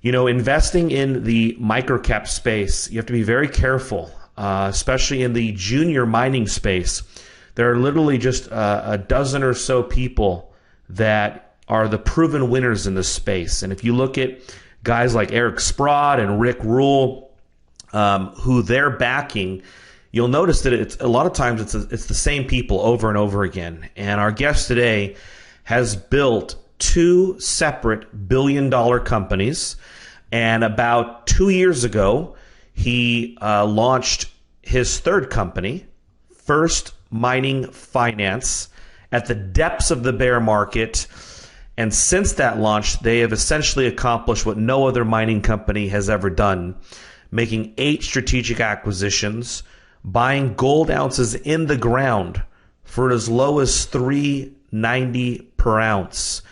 Investing in the microcap space, you have to be very careful, especially in the junior mining space. There are literally just a dozen or so people that are the proven winners in this space. And if you look at guys like Eric Sprott and Rick Rule, who they're backing, you'll notice that it's a lot of times it's the same people over and over again. And our guest today has built two separate billion-dollar companies. And about 2 years ago, he launched his third company, First Mining Finance, at the depths of the bear market. And since that launch, they have essentially accomplished what no other mining company has ever done, making 8 strategic acquisitions, buying gold ounces in the ground for as low as $3.90 per ounce.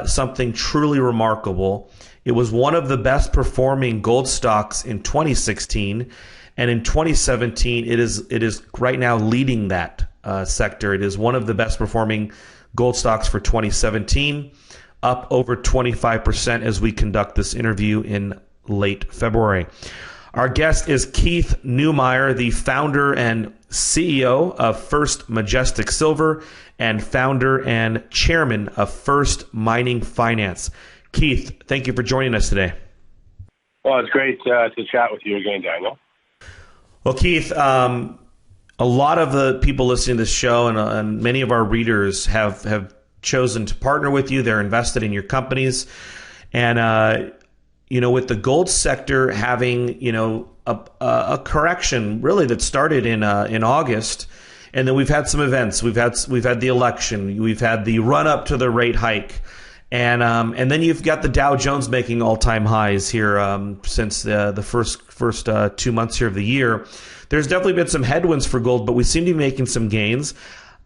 Something truly remarkable. It was one of the best performing gold stocks in 2016, and in 2017, it is right now leading that sector. It is one of the best performing gold stocks for 2017, up over 25% as we conduct this interview in late February. Our guest is Keith Neumeyer, the founder and CEO of First Majestic Silver and founder and chairman of First Mining Finance. Keith, thank you for joining us today. Well, it's great to chat with you again, Daniel. Well, Keith, a lot of the people listening to this show and many of our readers have chosen to partner with you. They're invested in your companies. And, with the gold sector having, a correction really that started in August, and then we've had some events. We've had the election. We've had the run up to the rate hike. And then you've got the Dow Jones making all-time highs here since the first 2 months here of the year. There's definitely been some headwinds for gold, but we seem to be making some gains.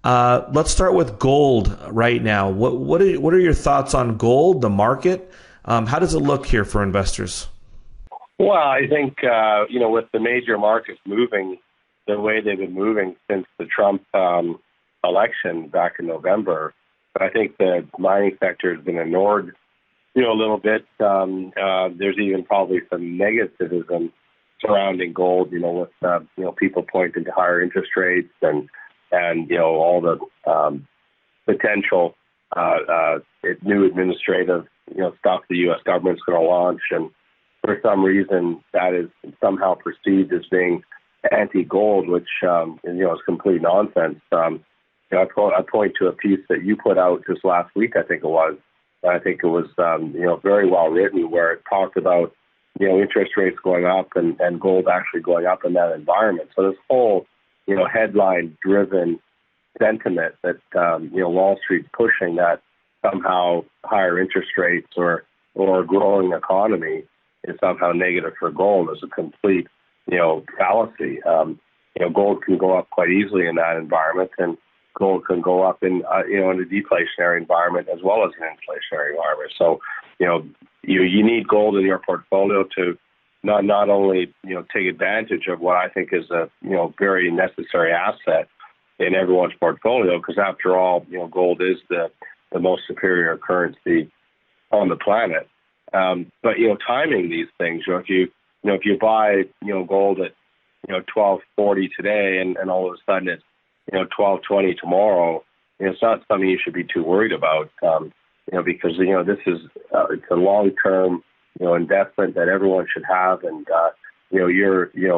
Let's start with gold right now. What are your thoughts on gold, the market? How does it look here for investors? Well, I think with the major markets moving the way they've been moving since the Trump election back in November, I think the mining sector has been ignored, a little bit. There's even probably some negativism surrounding gold, with people pointing to higher interest rates and all the potential new administrative stuff the U.S. government's going to launch, and for some reason that is somehow perceived as being anti-gold, which is complete nonsense. I point to a piece that you put out just last week, I think it was. I think it was, very well written, where it talked about, interest rates going up and gold actually going up in that environment. So this whole, headline-driven sentiment that, Wall Street's pushing, that somehow higher interest rates or a growing economy is somehow negative for gold is a complete, fallacy. Gold can go up quite easily in that environment, and gold can go up in a deflationary environment as well as an inflationary environment. So, you need gold in your portfolio to not only, take advantage of what I think is a, very necessary asset in everyone's portfolio, because after all, gold is the most superior currency on the planet. But, timing these things, if you buy, gold at, $12.40 today and all of a sudden it's, $12.20 tomorrow, it's not something you should be too worried about, because, this is, it's a long-term, investment that everyone should have. And,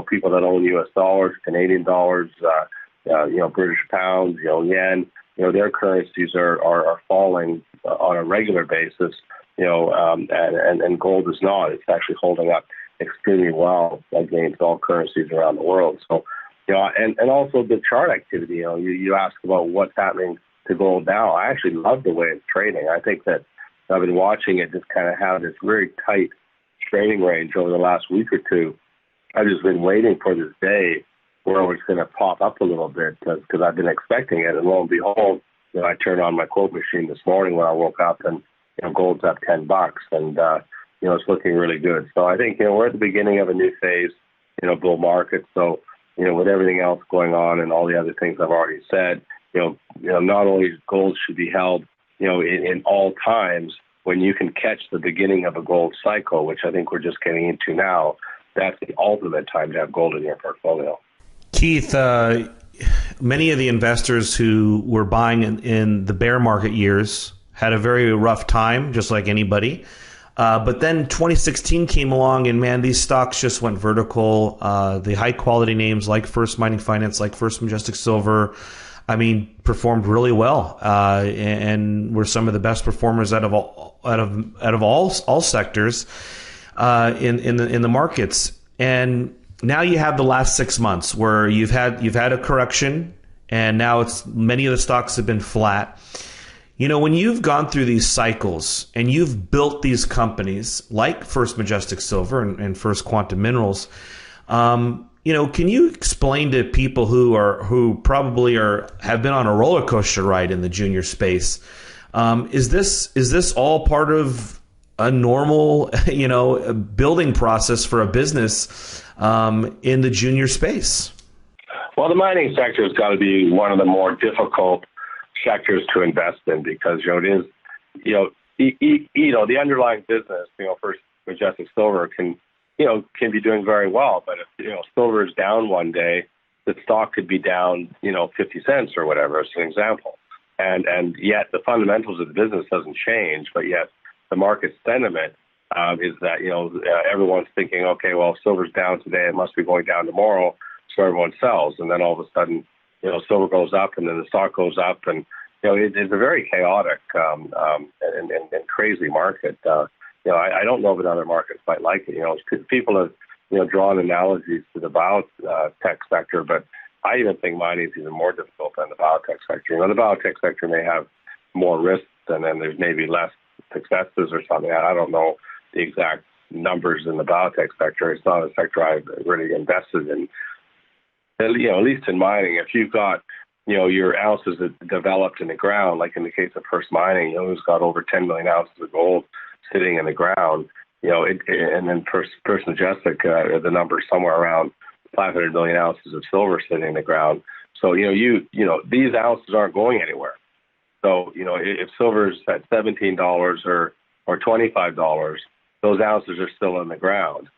people that own U.S. dollars, Canadian dollars, British pounds, yen, their currencies are falling on a regular basis, and gold is not. It's actually holding up extremely well against all currencies around the world. So, and also the chart activity, you ask about what's happening to gold now. I actually love the way it's trading. I think that I've been watching it just kind of have this very tight trading range over the last week or two. I've just been waiting for this day where it's going to pop up a little bit because I've been expecting it. And lo and behold, I turned on my quote machine this morning when I woke up, and gold's up $10, and it's looking really good. So I think we're at the beginning of a new phase, bull market. So with everything else going on and all the other things I've already said, not only gold should be held, in all times, when you can catch the beginning of a gold cycle, which I think we're just getting into now, that's the ultimate time to have gold in your portfolio. Keith, many of the investors who were buying in the bear market years had a very rough time, just like anybody. But then 2016 came along, and man, these stocks just went vertical. The high quality names like First Mining Finance, like First Majestic Silver, I mean, performed really well, and were some of the best performers out of all sectors in the markets. And now you have the last 6 months where you've had a correction, and now many of the stocks have been flat. You know, when you've gone through these cycles and you've built these companies like First Majestic Silver and First Quantum Minerals, you know, can you explain to people who probably have been on a roller coaster ride in the junior space, is this all part of a normal, you know, building process for a business in the junior space? Well, the mining sector has got to be one of the more difficult sectors to invest in because, you know, it is, you know, the underlying business, you know, First Majestic Silver can be doing very well. But if, you know, silver is down one day, the stock could be down, you know, 50 cents or whatever, as an example. And yet the fundamentals of the business doesn't change, but yet the market sentiment is that, you know, everyone's thinking, okay, well, if silver's down today, it must be going down tomorrow, so everyone sells. And then all of a sudden, you know, silver goes up and then the stock goes up. And, you know, it's a very chaotic and crazy market. You know, I don't know of another market quite like it. You know, people have, you know, drawn analogies to the biotech sector, but I even think mining is even more difficult than the biotech sector. You know, the biotech sector may have more risks and then there's maybe less successes or something. I don't know the exact numbers in the biotech sector. It's not a sector I've really invested in. You know, at least in mining, if you've got, you know, your ounces developed in the ground, like in the case of First Mining, you know, who's got over 10 million ounces of gold sitting in the ground, you know, and then First Majestic, the number is somewhere around 500 million ounces of silver sitting in the ground. So, you know, these ounces aren't going anywhere. So, you know, if silver's at $17 or $25, those ounces are still in the ground.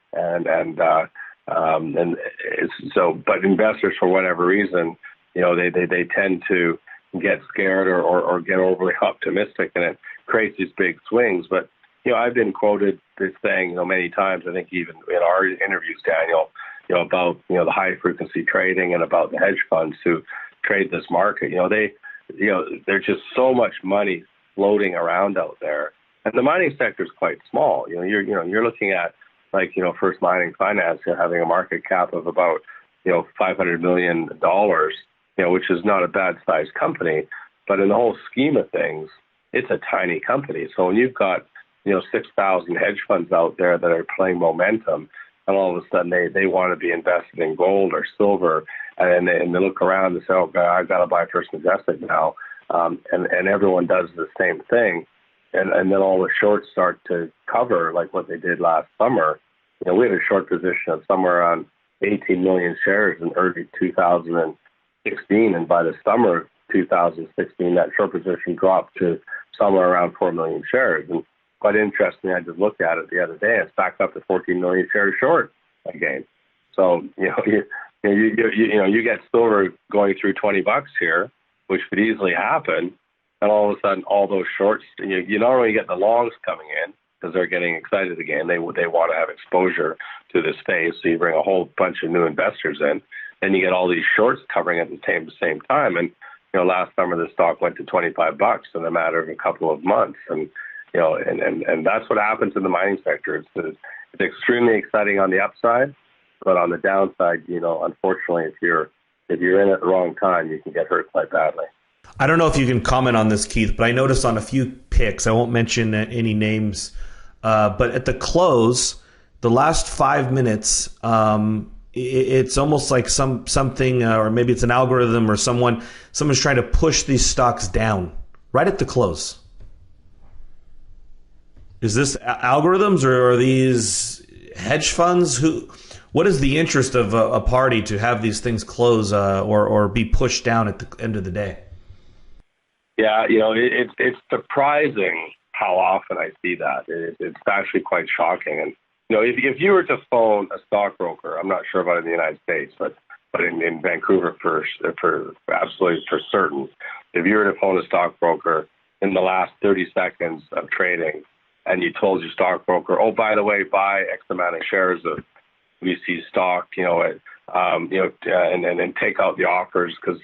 But investors, for whatever reason, you know, they tend to get scared or get overly optimistic, and it creates these big swings. But, you know, I've been quoted as saying, you know, many times, I think even in our interviews, Daniel, you know, about, you know, the high frequency trading and about the hedge funds who trade this market. You know, there's just so much money floating around out there, and the mining sector is quite small. You know, you're looking at, like, you know, First Mining Finance, you know, having a market cap of about, you know, $500 million, you know, which is not a bad sized company, but in the whole scheme of things, it's a tiny company. So when you've got, you know, 6,000 hedge funds out there that are playing momentum, and all of a sudden they want to be invested in gold or silver, and they look around and say, oh, God, I've got to buy First Majestic now, and everyone does the same thing. And then all the shorts start to cover like what they did last summer. You know, we had a short position of somewhere around 18 million shares in early 2016, and by the summer of 2016, that short position dropped to somewhere around 4 million shares. And quite interesting, I just looked at it the other day. It's back up to 14 million shares short again. So, you know, you get silver going through $20 here, which could easily happen. And all of a sudden, all those shorts, you not only get the longs coming in because they're getting excited again, they want to have exposure to this space. So you bring a whole bunch of new investors in, and you get all these shorts covering at the same time. And, you know, last summer the stock went to $25 in a matter of a couple of months. And, you know, and that's what happens in the mining sector. It's extremely exciting on the upside, but on the downside, you know, unfortunately, if you're in at the wrong time, you can get hurt quite badly. I don't know if you can comment on this, Keith, but I noticed on a few picks, I won't mention any names, but at the close, the last 5 minutes, it's almost like something, or maybe it's an algorithm or someone's trying to push these stocks down right at the close. Is this algorithms or are these hedge funds? What is the interest of a party to have these things close or be pushed down at the end of the day? Yeah, you know, it's surprising how often I see that. It's actually quite shocking. And if you were to phone a stockbroker, I'm not sure about in the United States, but in Vancouver for absolutely for certain, if you were to phone a stockbroker in the last 30 seconds of trading, and you told your stockbroker, oh, by the way, buy X amount of shares of VC stock, and take out the offers because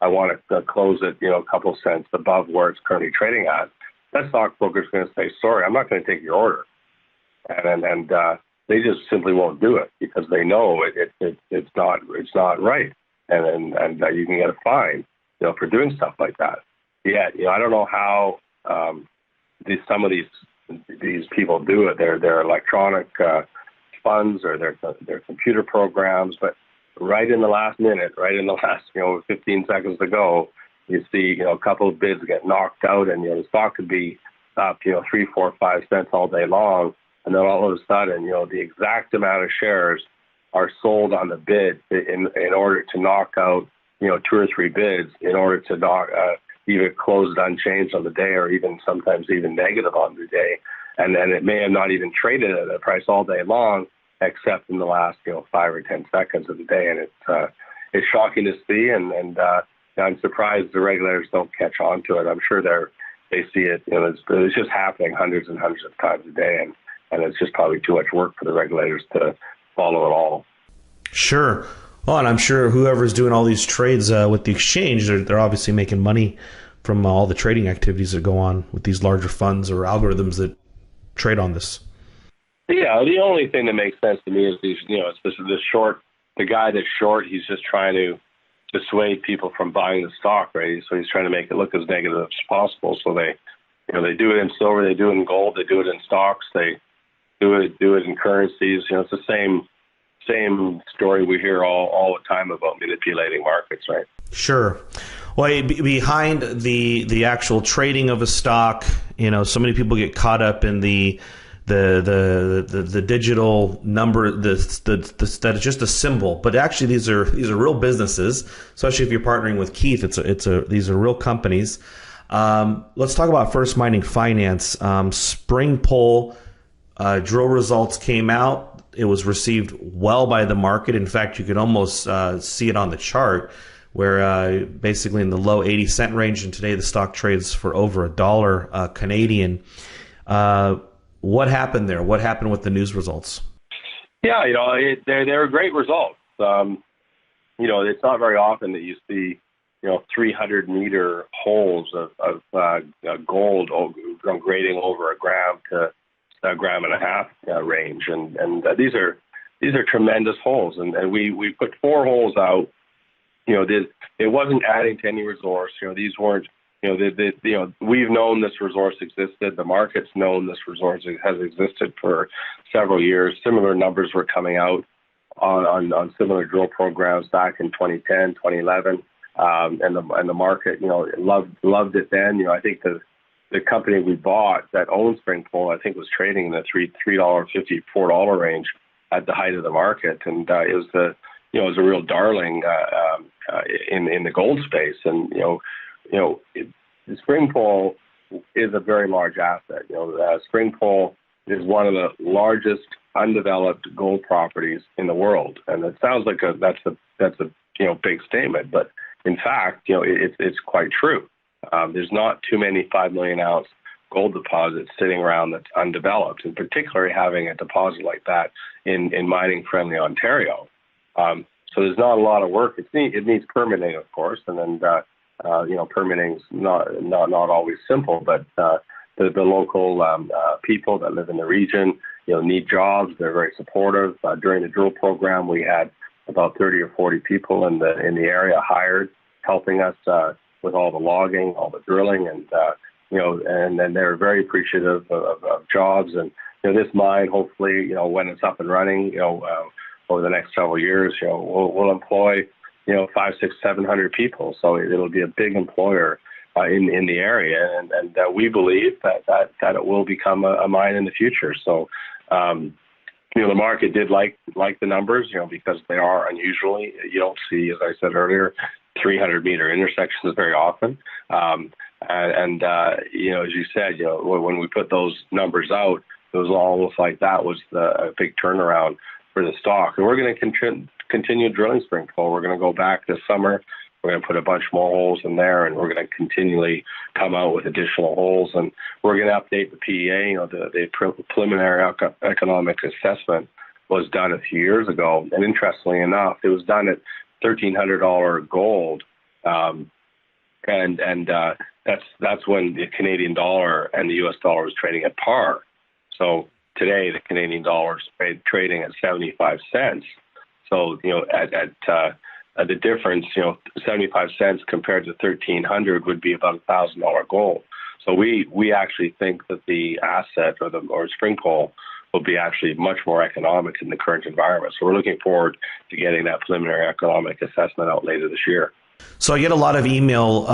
I want to close it, a couple cents above where it's currently trading at. That stockbroker is going to say, sorry, I'm not going to take your order. And they just simply won't do it because they know it's not right. And you can get a fine, for doing stuff like that. Yet, I don't know how some of these people do it. They're electronic funds or their computer programs, but right in the last minute, right in the last 15 seconds to go, you see a couple of bids get knocked out, and the stock could be up 3, 4, 5 cents all day long, and then all of a sudden the exact amount of shares are sold on the bid in order to knock out 2 or 3 bids in order to knock either close it unchanged on the day or even sometimes even negative on the day. And then it may have not even traded at a price all day long, except in the last 5 or 10 seconds of the day. And it's shocking to see, and I'm surprised the regulators don't catch on to it. I'm sure they see it. It's just happening hundreds and hundreds of times a day, and it's just probably too much work for the regulators to follow it all. Sure. Well, and I'm sure whoever's doing all these trades with the exchange, they're obviously making money from all the trading activities that go on with these larger funds or algorithms that trade on this. Yeah, the only thing that makes sense to me is especially the guy that's short, he's just trying to dissuade people from buying the stock, right? So he's trying to make it look as negative as possible. So they do it in silver, they do it in gold, they do it in stocks, they do it in currencies. It's the same story we hear all the time about manipulating markets, right? Sure. Well, behind the actual trading of a stock, so many people get caught up in the digital number, that is just a symbol. But actually, these are real businesses. Especially if you're partnering with Keith, these are real companies. Let's talk about First Mining Finance. Spring poll drill results came out. It was received well by the market. In fact, you could almost see it on the chart, where basically in the low 80-cent range, and today the stock trades for over $1 Canadian. What happened there? What happened with the news results? Yeah, they're great results. It's not very often that you see 300-meter holes of gold grading over a gram to a gram and a half range, and these are tremendous holes, and we put 4 holes out. It wasn't adding to any resource. These weren't. We've known this resource existed. The market's known this resource has existed for several years. Similar numbers were coming out on similar drill programs back in 2010, 2011, and the market loved it then. I think the company we bought that owns Springpole, I think, was trading in the $3.50, $4 range at the height of the market, and it was a real darling in the gold space. And Springpole is a very large asset. Springpole is one of the largest undeveloped gold properties in the world, and it sounds like that's a big statement, but in fact, it's quite true. There's not too many 5 million ounce gold deposits sitting around that's undeveloped, and particularly having a deposit like that in mining friendly Ontario. So there's not a lot of work. It needs permitting, of course, and then permitting's not always simple, but the local people that live in the region need jobs. They're very supportive. During the drill program, we had about 30 or 40 people in the area hired, helping us with all the logging, all the drilling, and then they're very appreciative of jobs. And this mine, hopefully, when it's up and running, over the next several years, we'll employ 500, 600, 700 people. So it'll be a big employer in the area, and we believe that it will become a mine in the future. So the market did like the numbers, because they are unusually. You don't see, as I said earlier, 300-meter intersections very often. As you said, when we put those numbers out, it was almost like that was a big turnaround for the stock. And we're going to continue drilling Springpole. We're going to go back this summer. We're going to put a bunch more holes in there, and we're going to continually come out with additional holes. And we're going to update the PEA. The preliminary economic assessment was done a few years ago. And interestingly enough, it was done at $1,300 gold. That's when the Canadian dollar and the U.S. dollar was trading at par. So today the Canadian dollar is trading at 75 cents. So at the difference, 75 cents compared to 1,300 would be about $1,000 gold. So we actually think that the asset or Springpole will be actually much more economic in the current environment. So we're looking forward to getting that preliminary economic assessment out later this year. So I get a lot of email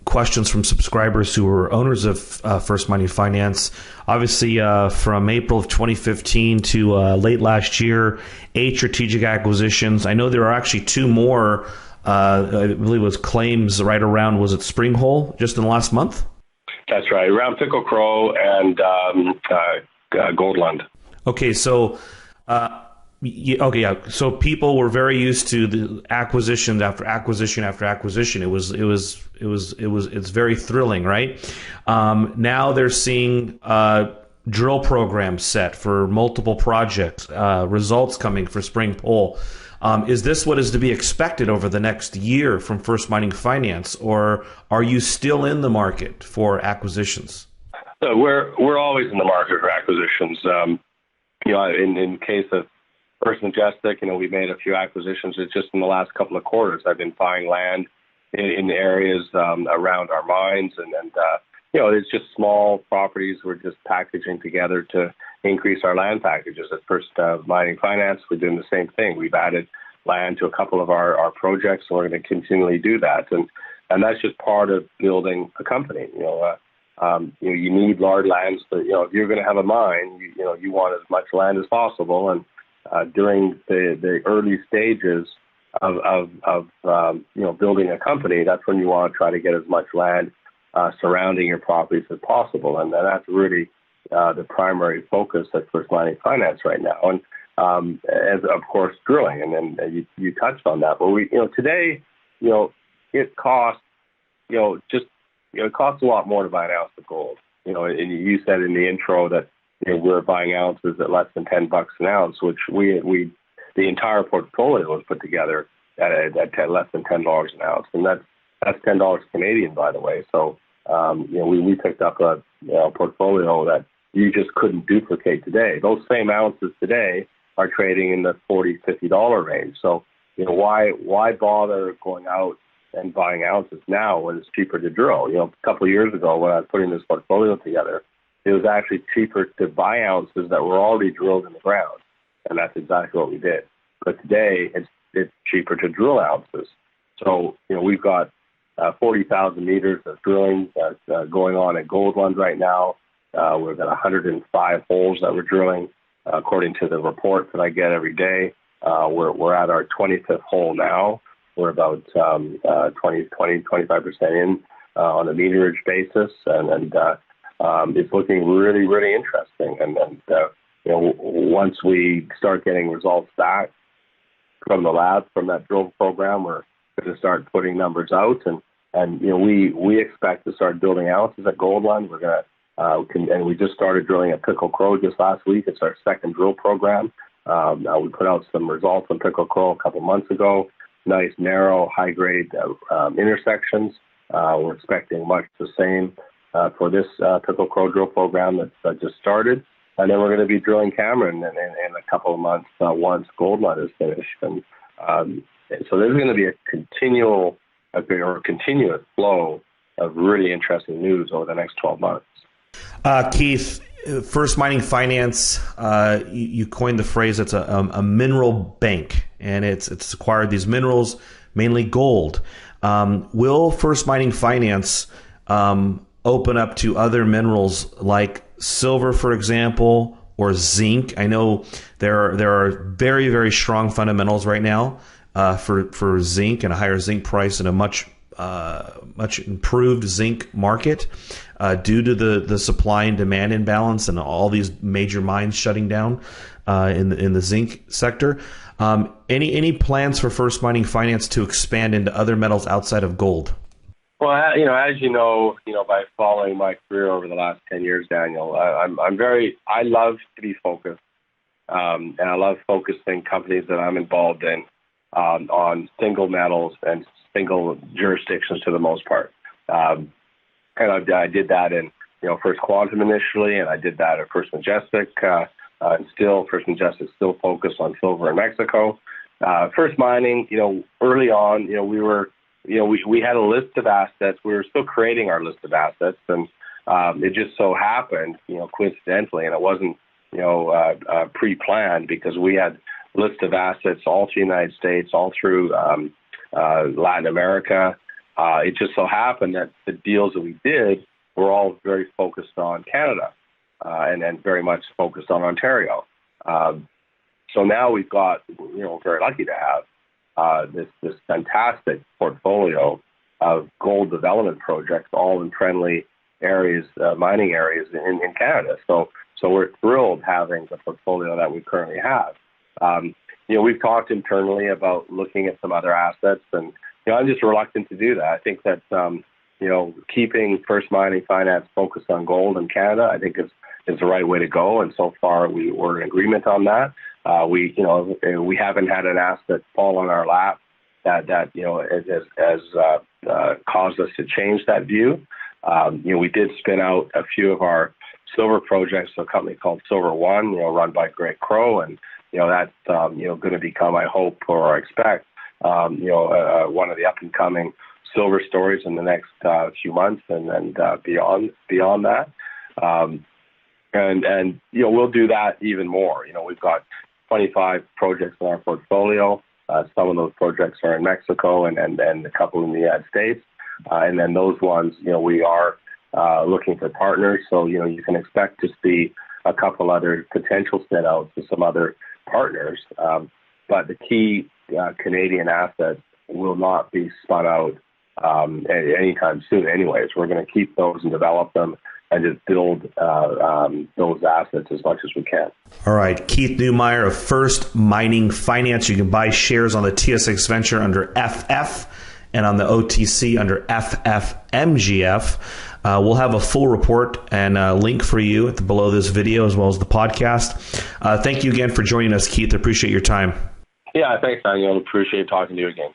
questions from subscribers who are owners of First Mining Finance. Obviously, from April of 2015 to late last year, 8 strategic acquisitions. I know there are actually 2 more, I believe it was claims right around, was it Springhole, just in the last month? That's right, around Pickle Crow and Goldland. Okay, so... So people were very used to the acquisition after acquisition after acquisition. It's very thrilling, right? Now they're seeing drill programs set for multiple projects, results coming for Springpole. Is this what is to be expected over the next year from First Mining Finance, or are you still in the market for acquisitions? So we're always in the market for acquisitions. In case of First Majestic, we made a few acquisitions. It's just in the last couple of quarters. I've been buying land in areas around our mines, and it's just small properties we're just packaging together to increase our land packages. At First Mining Finance, we're doing the same thing. We've added land to a couple of our projects, and we're going to continually do that. And that's just part of building a company. You need large lands, but if you're going to have a mine, you want as much land as possible. And during the early stages of building a company, that's when you want to try to get as much land surrounding your properties as possible, and that's really the primary focus at First Mining Finance right now. And as of course drilling, and then you touched on that. But today, it costs it costs a lot more to buy an ounce of gold. And you said in the intro that we're buying ounces at less than $10 an ounce, which the entire portfolio was put together at less than $10 an ounce, and that's $10 Canadian, by the way. So we picked up a portfolio that you just couldn't duplicate today. Those same ounces today are trading in the $40, $50 range. So why bother going out and buying ounces now when it's cheaper to drill? A couple of years ago when I was putting this portfolio together, it was actually cheaper to buy ounces that were already drilled in the ground, and that's exactly what we did. But today, it's cheaper to drill ounces. So, we've got 40,000 meters of drilling going on at Goldland right now. We've got 105 holes that we're drilling, according to the reports that I get every day. We're at our 25th hole now. We're about 25% in on a meterage basis, and it's looking really, really interesting. And once we start getting results back from the lab, from that drill program, we're going to start putting numbers out. And we expect to start building ounces at Goldland. We're going to, and we just started drilling at Pickle Crow just last week. It's our second drill program. We put out some results on Pickle Crow a couple months ago. Nice, narrow, high-grade intersections. We're expecting much the same for this Pickle Crow drill program that just started. And then we're going to be drilling Cameron in a couple of months once Goldland is finished. And so there's going to be a continuous flow of really interesting news over the next 12 months. Keith, First Mining Finance, you coined the phrase it's a mineral bank, and it's acquired these minerals, mainly gold. Will First Mining Finance open up to other minerals like silver, for example, or zinc? I know there are very, very strong fundamentals right now for zinc and a higher zinc price and a much much improved zinc market due to the supply and demand imbalance and all these major mines shutting down in the zinc sector. Any plans for First Mining Finance to expand into other metals outside of gold? Well, as you know, by following my career over the last 10 years, Daniel, I love to be focused, and I love focusing companies that I'm involved in on single metals and single jurisdictions to the most part. And I did that in, First Quantum initially, and I did that at First Majestic, and still First Majestic still focused on silver in Mexico. First Mining, early on, we had a list of assets. We were still creating our list of assets, and it just so happened, coincidentally, and it wasn't, pre-planned, because we had a list of assets all through the United States, all through Latin America. It just so happened that the deals that we did were all very focused on Canada, and very much focused on Ontario. So now we've got, very lucky to have this fantastic portfolio of gold development projects, all in friendly areas, mining areas in Canada. So we're thrilled having the portfolio that we currently have. We've talked internally about looking at some other assets, and I'm just reluctant to do that. I think that keeping First Mining Finance focused on gold in Canada, I think is the right way to go. And so far, we're in agreement on that. We haven't had an asset fall on our lap that has caused us to change that view. We did spin out a few of our silver projects to a company called Silver One, run by Greg Crow, and that's going to become, I hope or I expect, one of the up and coming silver stories in the next few months, and beyond that. And we'll do that even more. We've got 25 projects in our portfolio. Some of those projects are in Mexico and a couple in the United States. And then those ones, we are looking for partners. So, you can expect to see a couple other potential spin outs to some other partners. But the key Canadian assets will not be spun out anytime soon anyways. We're going to keep those and develop them and just build those assets as much as we can. All right. Keith Neumeyer of First Mining Finance. You can buy shares on the TSX Venture under FF and on the OTC under FFMGF. We'll have a full report and a link for you below this video as well as the podcast. Thank you again for joining us, Keith. I appreciate your time. Yeah, thanks, Daniel. Appreciate talking to you again.